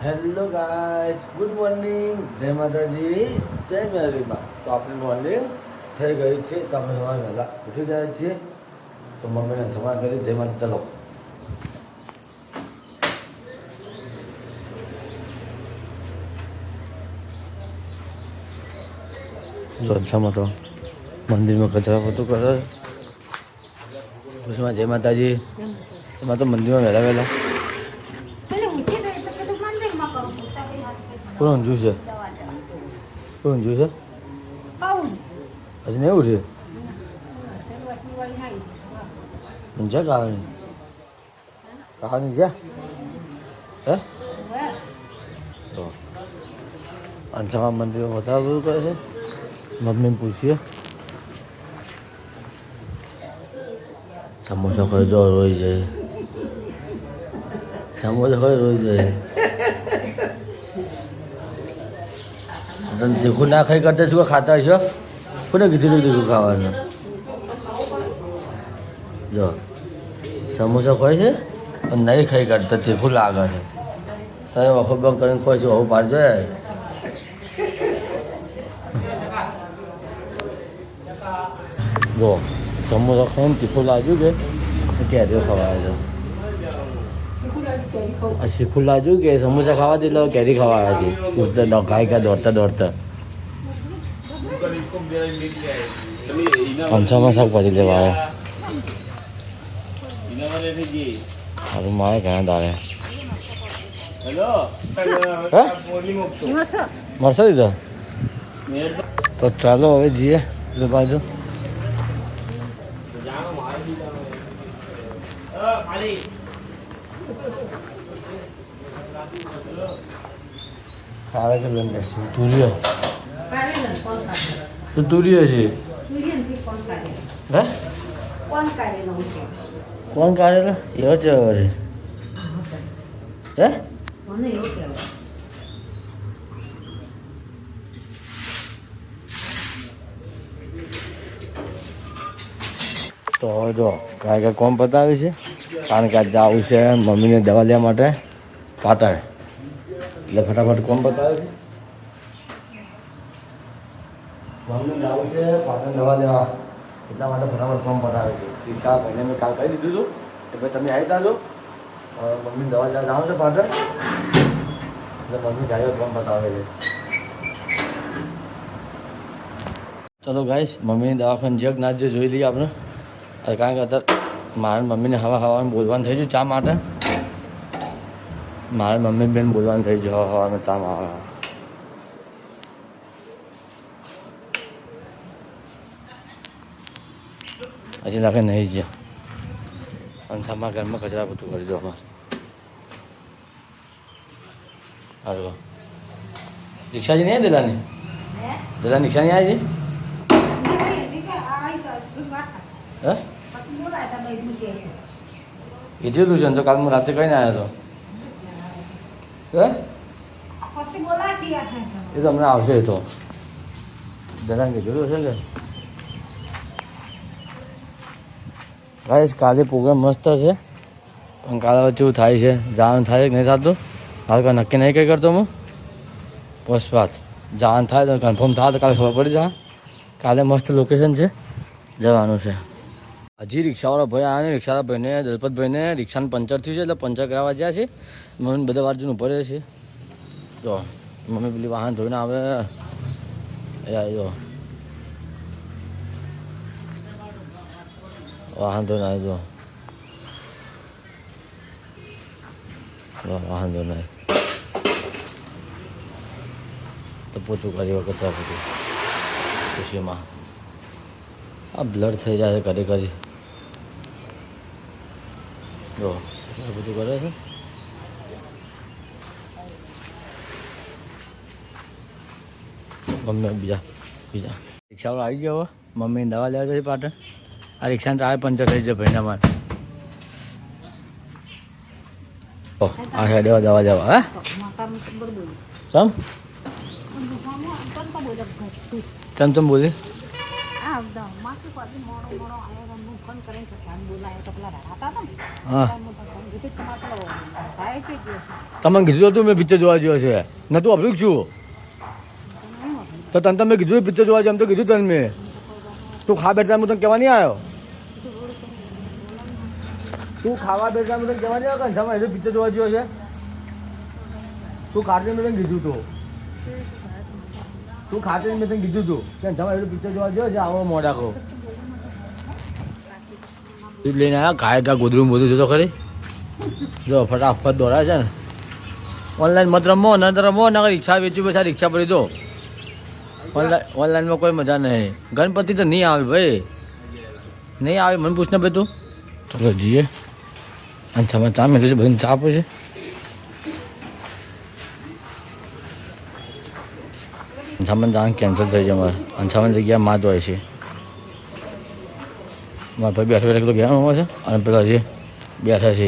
Hello guys, good morning. જય માતાજી, જય મેરીમાં. તો આપણી મોર્નિંગ થઈ ગઈ છે. તો આપણે સવારે વહેલા ઉઠી ગયા છીએ. તો મમ્મીને જમા કરી જય માતા. ચલો જોધામાં તો મંદિરમાં કચરા પોતું કરે. પછી જય માતાજી. એમાં તો મંદિરમાં વહેલા વહેલા કોણ ઊંઝું છે? કોણ ઊંઝું છે? હજી નહીં ઉઠે? ઊંઝા કહાની કહાની છે હે? તો અંજામાં મંદિરમાં વધારે બધું કરે છે. મમ્મીને પૂછીએ. સમોસા ખાઈ જો રોઈ જાય. સમોસા ખાઈ રોઈ જાય. તીખું ના ખાઈ કરતા શું ખાતા છો? કોને કીધું તીખું ખાવાનું? જો સમોસા ખાય છે પણ નહીં ખાઈ કરતા તીખું લાગે છે. તમે વખત બંધ કરીને ખોય છો આવું પાડજો. જો સમોસા ખાઈને તીખું લાગ્યું કે કેરીઓ ખવાય છે. આ શીખું લાગ્યું કે સમોસા ખાવા દે કેરી ખવાયા છે. ઉડતા ગાય દોડતા દોડતા પંચામાં શાકભાજી લેવા આવ્યા. મારું મારે ઘણા દાડે મળશે દીધા. તો ચાલો હવે જઈએ બાજુ. ખાવે છે બેન તુરિયો તો તુરિયો છે હે? કોણ કાઢેલો એવો છે હવે હે? તો હવે જો કાંઈ કોમ પતાવી છે કારણ કે આજે જવું છે મમ્મીને દવા લેવા માટે પાટણ. એટલે ફટાફટ કોમ બતાવે છે. મમ્મી જવું છે પાટણ દવા લેવા એટલા માટે ફટાફટ કોમ બતાવે છે. રિક્ષા ભાઈને મેં કાલ કહી દીધું હતું કે ભાઈ તમે આવી જાજો મમ્મી દવા લેવા જાઓ છે પાટણ. એટલે મમ્મી જાય કોમ બતાવે છે. ચલો ગાઈસ મમ્મીની દવાખાને જગ ના જે જોઈ લઈએ આપણે. કારણ કે અત્યારે મારા મમ્મીને હવામાં બોલવાનું થઈ ગયું ચા માટે. મારા મમ્મી બેન બોલવાનું થઈ ગયું હવામાં ચા માં. હજી લાગે નહીં ગયા અને સામા ઘરમાં કચરા બધું કરી દો અમારે. હાલો રિક્ષાજી નહીં દલાની દલા રિક્ષા નહીં આવી હે? કીધું છે તો કાલ હું રાતે કહીને આવ્યો હતો. એ તો હમણાં આવશે. તો દલાને કીધું છે કે ગાઈસ કાલે પ્રોગ્રામ મસ્ત છે પણ કાલે કેવું થાય છે જવાનું થાય કે નહીં થતું હાલ કાંઈ નક્કી નહીં કંઈ કરતો હું. બસ વાત જવાનું થાય તો કન્ફર્મ થાય તો કાલે ખબર પડી જાય. કાલે મસ્ત લોકેશન છે જવાનું છે. હજી રિક્ષાવાળો ભાઈ આવ્યા ને રિક્ષાવાળા ભાઈને દલપતભાઈને રિક્ષાનું પંચર થયું છે એટલે પંચર કરાવવા જ્યાં છે. મમ્મી બધા વાર જઈને ઉપર છે. તો મમ્મી પેલી વાહન ધોઈને આવે એ આવ્યો વાહન ધોઈને આવ્યો વાહન ધોઈને તો પોતું કરી કચરા પોતું ખુશીમાં આ બ્લડ થઈ જાય કરી કરી. જો બધું કરે છે. મમ્મી બીજા રિક્ષાવાળો આવી ગયો. હવે મમ્મીને દવા લેવા જશે પાટણ. આ રિક્ષાને ચાવે પંચર થઈ જાય ભાઈના માટે. આ સાઈડ દવા લેવા હે ચમ ચમ ચમ બોલી તમને કીધું હતું મેં પિક્ચર જોવા ગયો છે નતું અભરું છું તો તને તમે કીધું પિક્ચર જોવા છે એમ તો કીધું તને મેં તું ખા બેઠા હું તને કહેવા નહીં આવ્યો તું ખાવા બેઠા હું તને કહેવા નહીં આવ્યો ઘનશ્યામ એ પિક્ચર જોવા ગયો છે તું ખાતે મેં તને કીધું તું ખાતે મેં તને કીધું તું કે તમારે પિક્ચર જોવા ગયો છે આવો મોઢા કહો લઈને આવ્યા ગાય ગા ગોદરું બોધું જોતો ખરી જો ફટાફટ દોડાય છે ને ઓનલાઈન મત રમો ન તો રમો ના રિક્ષા વેચી પછી રિક્ષા પડી દો ઓનલાઈનમાં કોઈ મજા નહીં ગણપતિ તો નહીં આવે ભાઈ નહીં આવે મને પૂછને ભાઈ તું ચલો જઈએ અને છામાં ચા મેળવે છે બધાને ચા આપે છે અંછામણ જવાનું કેન્સલ થઈ જાય અમારે અંછામણ જગ્યા માં જ હોય છે મારા ભાઈ બેઠો બેઠા ગયા હોય છે અને પેલા હજી બેઠા છે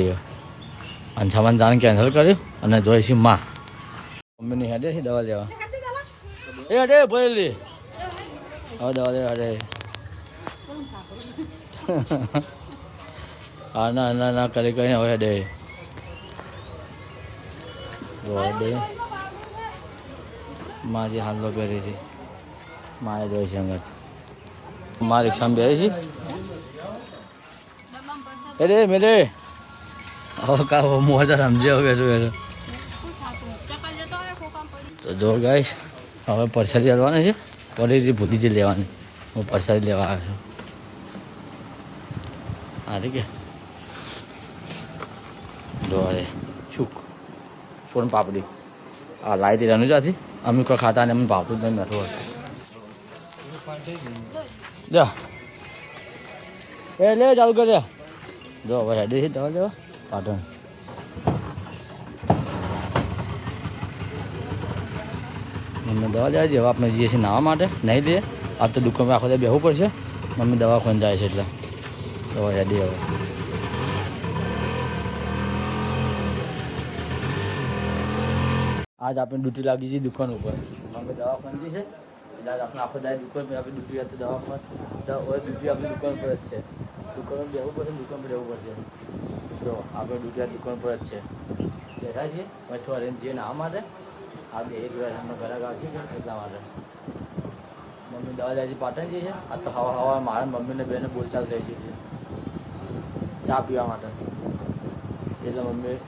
અંછામણ જવાનું કેન્સલ કર્યું અને જોઈએ છે માં મમ્મીની હેડે છે દવા લેવા એ હેડે ભરેલી હવે દવા લેવા હેડે હા ના કરી કરીને હવે હેડે હેડે માં જે હાલો પહેરી હતી માએ જોઈ છે અંગત માં રિક્ષામાં બેસી છે અરે મેરે હવે કા મોજા સમજ્યા હવે બેઠો તો જો ગાઈશ હવે પરસાદી લેવાની છે પડીથી ભૂલી જ લેવાની હું પરસાદી લેવા આવ્યો છું હા કે જો અરે છૂક સોન પાપડી આ લાવી હતી રનુજાથી અમે કોઈ ખાતા ને અમને ભાવતું જ નહીં બેઠો જા એ લે ચાલુ કર જો હવે હેડી દવા લેવા પાટણ મમ્મી દવા લેવા જઈએ હવે આપણે જઈએ છીએ નાહવા માટે નહીં લઈએ આ તો દુકાનમાં આખો દે બેહવું પડશે મમ્મી દવા ખોઈને જાય છે એટલે દવા હેડી હવે આજ આપણે ડ્યુટી લાગી છે દુકાન ઉપર મમ્મી દવા ખોઈ છે એટલે આજ આપણે આખો દાય દુકાન પર આપણી ડ્યુટી હતી દવા પર ડ્યુટી આપણી દુકાન પર જ છે દુકાનમાં બેહવું પડશે દુકાન પર રહેવું પડશે જો આપણે ડ્યુટી દુકાન પર જ છે બેઠા છીએ પછી થોડા રેન્જ જઈએ નાહવા માટે આ બે એક વાર એમનો ઘરાક આવશે એટલા માટે મમ્મી દવા જાય છે પાટણ જઈએ છે આ તો હવા મારા મમ્મીને બેને બોલચાલ થઈ છે ચા પીવા માટે એટલે મમ્મી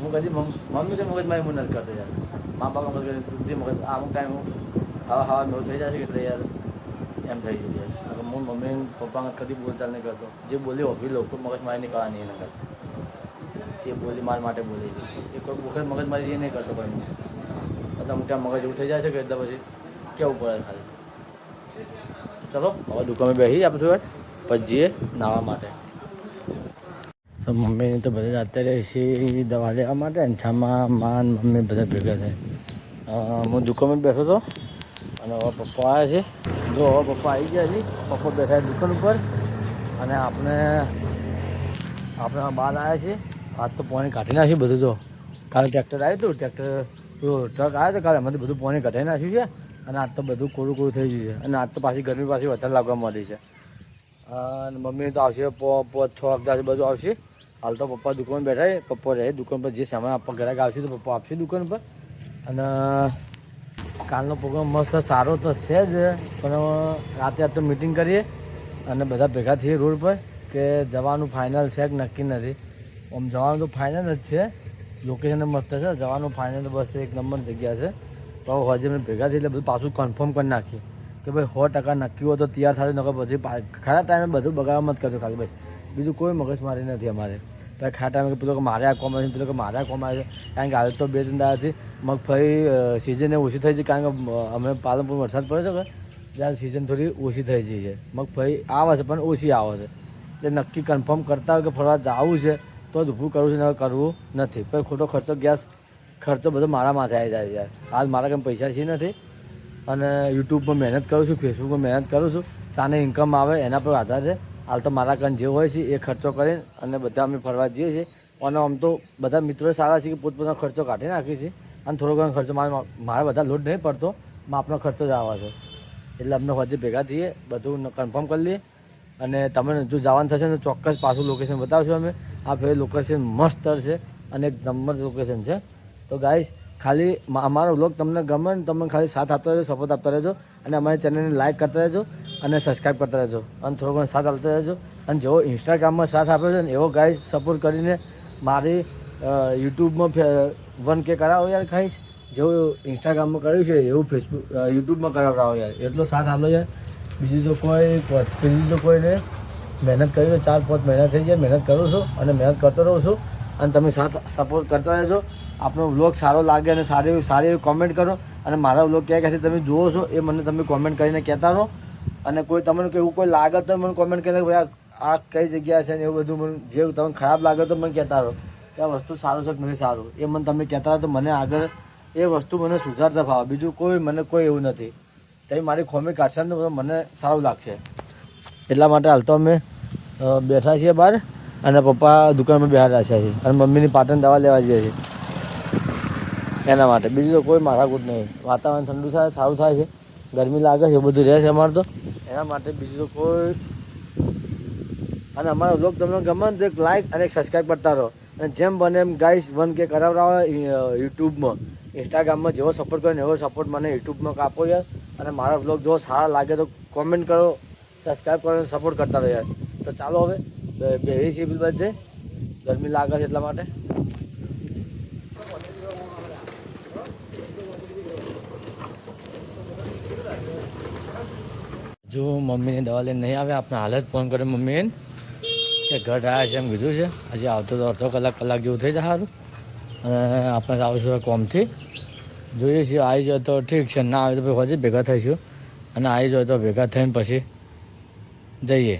હું કદી મમ્મી તો મગજમાં હું નથી કરતો યાર મા બાપ મગજ બુદ્ધિ મગજ અમુક ટાઈમ હવા મેં થઈ જશે એટલે યાર એમ થઈ જશે યાર હું મમ્મી પપ્પા કદી બોલચાલ નહીં કરતો જે બોલી હોભી લોકો મગજમાં નહીં કરવાની એના કરતા જે બોલી મારા માટે બોલે છે એ કોઈ વખત મગજમારી એ નહીં કરતો ભાઈ બધા મોટા મગજ એવું થઈ જાય છે કે એટલે પછી કેવું પડે ખાલી ચલો હવે દુકાને બેસી આપણે થોડી વાર પછી જઈએ નાહવા માટે તો મમ્મીને તો બધા અત્યારે છે દવા લેવા માટે અંછામાં માન મમ્મી બધા ભેગા થાય હું દુકાનમાં બેઠો હતો અને હવે પપ્પા આવ્યા છે જો હવે પપ્પા આવી ગયા છે પપ્પા બેઠા દુકાન ઉપર અને આપણે બહાર આવ્યા છીએ આજ તો પાણી કાઢી નાખ્યું બધું જો કાલે ટ્રેક્ટર આવ્યું હતું ટ્રેક્ટર ટ્રક આવ્યો હતો કાલે એમાંથી બધું પાણી કાઢી નાખ્યું છે અને આજ તો બધું કોરું કોરું થઈ ગયું છે અને આજ તો પાછી ગરમી પાછી વધારે લાગવા માંડી છે અને મમ્મી તો આવશે 5-6 વાગ્યા બધું આવશે હાલ તો પપ્પા દુકાન બેઠા પપ્પા રહે દુકાન પર જે સામાન આપવા ઘરાક આવશે તો પપ્પા આપશે દુકાન પર અને કાલનો પ્રોગ્રામ મસ્ત સારો તો છે જ પણ રાતે આજ તો મિટિંગ કરીએ અને બધા ભેગા થઈએ રોડ પર કે જવાનું ફાઇનલ છે કે નક્કી નથી આમ જવાનું તો ફાઇનલ જ છે લોકેશન મસ્ત છે જવાનું ફાઇનલ તો બસ એક નંબર જગ્યા છે તો હજી અમે ભેગા થઈ એટલે બધું પાછું કન્ફર્મ કરી નાખીએ કે ભાઈ 100% નક્કી હોય તો તૈયાર થાય નકર પછી ખરા ટાઈમે બધું બગાડવા મત કરજો ખાલી ભાઈ બીજું કોઈ મગજમારી નથી અમારે ભાઈ ખરા ટાઈમે પેલો કે મારે આ કોમ આવે પેલો કે મારે આ કોમ આવે છે કારણ કે હાલ તો 2-3 દાડાથી મગફળી સિઝન ઓછી થઈ છે કારણ કે અમે પાલનપુર વરસાદ પડ્યો છે કે ત્યારે સિઝન થોડી ઓછી થઈ ગઈ છે મગફળી આવે છે પણ ઓછી આવે છે એટલે નક્કી કન્ફર્મ કરતા હોય કે ફરવા જવું છે તો જ ઊભું કરવું છે ને કરવું નથી પછી ખોટો ખર્ચો ગેસ ખર્ચો બધો મારા માથે આવી જાય યાર હાલ મારા કંઈ પૈસા છે નથી અને યુટ્યુબમાં મહેનત કરું છું ફેસબુકમાં મહેનત કરું છું સાને ઇન્કમ આવે એના પર આધાર છે હાલ તો મારા કાન જે હોય છે એ ખર્ચો કરીને અને બધા અમે ફરવા જઈએ છીએ અને આમ તો બધા મિત્રો સારા છે કે પોતપોતાનો ખર્ચો કાઢી નાખીએ છીએ અને થોડો ઘણો ખર્ચો મારે બધા લોડ નહીં પડતો માપનો ખર્ચો જ આવે છે. એટલે અમને હજી ભેગા થઈએ, બધું કન્ફર્મ કરી લઈએ અને તમને જો જવાનું થશે ને તો ચોક્કસ પાછું લોકેશન બતાવશું અમે. આ ફેર લોકેશન મસ્ત છે અને એક નંબર લોકેશન છે. તો ગાઈસ ખાલી અમારો વ્લોગ તમને ગમે ને તમે ખાલી સાથ આપતા રહેજો, સપોર્ટ આપતા રહેજો અને અમારી ચેનલને લાઇક કરતા રહેજો અને સબસ્ક્રાઈબ કરતા રહેજો અને થોડો ઘણો સાથ આપતા રહેજો. અને જેવો ઇન્સ્ટાગ્રામમાં સાથ આપ્યો છે ને એવો ગાઈસ સપોર્ટ કરીને મારી યુટ્યુબમાં 1K કરાવો યાર. ખાઈશ જેવું ઇન્સ્ટાગ્રામમાં કર્યું છે એવું ફેસબુક યુટ્યુબમાં કરાવડાવો યાર. એટલો સાથ આપો યાર. બીજું તો કોઈને મહેનત કરી 4-5 મહિના થઈ જાય, મહેનત કરું છું અને મહેનત કરતો રહું છું અને તમે સાથ સપોર્ટ કરતા રહેજો. આપણો વ્લોગ સારો લાગે અને સારી એવી કોમેન્ટ કરો અને મારા વ્લોગ ક્યાંથી તમે જુઓ છો એ મને તમે કોમેન્ટ કરીને કહેતા રહો. અને કોઈ તમને એવું કોઈ લાગે તો મને કોમેન્ટ કરીને ભાઈ આ કઈ જગ્યા છે ને એવું બધું મને જે તમને ખરાબ લાગે તો મને કહેતા રહો કે આ વસ્તુ સારું છે કે નથી સારું, એ મને તમે કહેતા રહો તો મને આગળ એ વસ્તુ મને સુધારતા ફાવે. બીજું કોઈ એવું નથી. તમે મારી ખોમી કાઢશે ને તો મને સારું લાગશે. એટલા માટે હાલ તો અમે બેઠા છીએ બહાર અને પપ્પા દુકાનમાં બેઠા રહ્યા છે અને મમ્મીની પાટણ દવા લેવા જઈએ છીએ એના માટે. બીજું તો કોઈ માથાકૂટ નહીં. વાતાવરણ ઠંડુ થાય, સારું થાય છે, ગરમી લાગે છે, એ બધું રહે છે અમારે તો એના માટે. બીજું તો કોઈ અને અમારો વ્લોગ તમને ગમે તો એક લાઇક અને એક સબસ્ક્રાઈબ કરતા રહો અને જેમ બને એમ ગાઈસ 1K કરાવડાવો યુટ્યુબમાં. ઇન્સ્ટાગ્રામમાં જેવો સપોર્ટ કરો ને એવો સપોર્ટ મને યુટ્યુબમાં આપો યાર. અને મારા વ્લોગ જો સારા લાગે તો કોમેન્ટ કરો, સબસ્ક્રાઈબ કરો, સપોર્ટ કરતા રહો યાર. તો ચાલો હવે બેહી છીએ બિલબાદ જઈ, ગરમી લાગે છે એટલા માટે. જો મમ્મીને દવા લઈને નહીં આવે આપણે હાલ જ ફોન કર્યો મમ્મીને કે ઘર આવ્યા છે એમ કીધું છે. હજી આવતો તો અડધો કલાક જેવું થઈ જાય સારું. અને આપણે આવીશું કોમથી, જોઈએ છીએ. આવી જાય તો ઠીક છે, ના આવે તો પછી હજી ભેગા થઈશું અને આવી જાય તો ભેગા થઈને પછી જઈએ.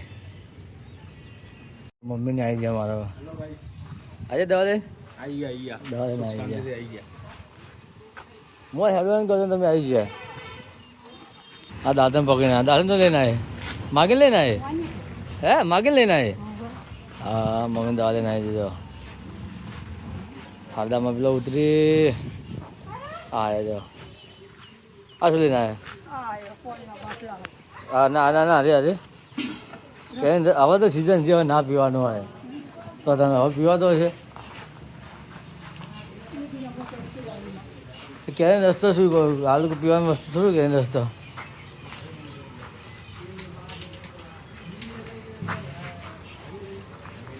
મમ્મીને આવી જાય મારો આજે દવા લઈને દવા લઈને આવી ગયા. હું હેડવાન કરતો તમે આવી જાય. આ દાદા પકડીને દાદા તો લઈને આવે, માગીને લઈને આવે હે, માગીને લઈને આવે. હા મમ્મી દવા લઈને આવી દીધો. થાળદામાં પેલો ઉતરી આવ્યો જો. આ શું લઈને આવે? હા ના અરે હવે તો સિઝન છે, હવે ના પીવાનું હોય તો તમે હવે પીવા દો છે. ક્યારે રસ્તો શું હાલ પીવાનો વસ્તુ થોડું ક્યારે રસ્તો.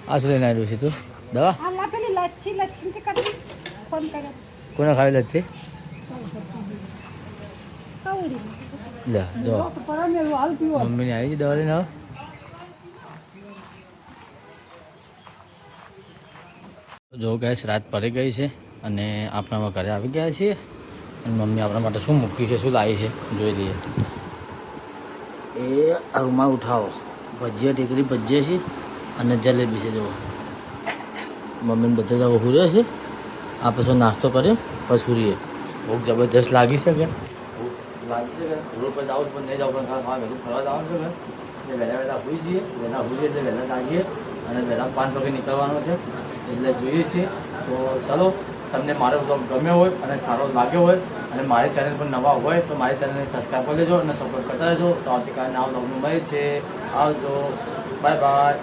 આ શું લઈને આવ્યું છે તું દવા? કોને ખાવી લચ્છી? લે જો મમ્મીને આવી દવા લઈને. જો ગેસ રાત પડી ગઈ છે અને આપણે હવે ઘરે આવી ગયા છીએ અને મમ્મી આપણા માટે શું મૂક્યું છે, શું લાવી છે જોઈ લઈએ. એ રૂમાલ ઉઠાવો, ભજીયા ટેકરી ભજીયા છે અને જલેબી છે. જુઓ મમ્મીને બધે જવો હુરે છે. આપણે શું નાસ્તો કરીએ પછી હુરીએ. ભૂખ જબરજસ્ત લાગી છે કે લાગી છે કે રોડ પર જવું પણ નહીં જવું પણ ખાવા વહેલું ફરવા જવાનું છે કે વહેલા હોઈ જઈએ. વહેલા હોઈએ એટલે વહેલા લાગીએ અને વહેલા 5 વાગે નીકળવાનો છે એટલે જોઈએ છીએ. તો ચાલો, તમને મારો બ્લોગ ગમ્યો હોય અને સારો લાગ્યો હોય અને મારી ચેનલ પર નવા હોય તો મારી ચેનલને સબસ્ક્રાઈબ કરી લેજો અને સપોર્ટ કરતા રહેજો. તો આવતીકાલે નવા બ્લોગનું મળે છે. આવજો, બાય બાય.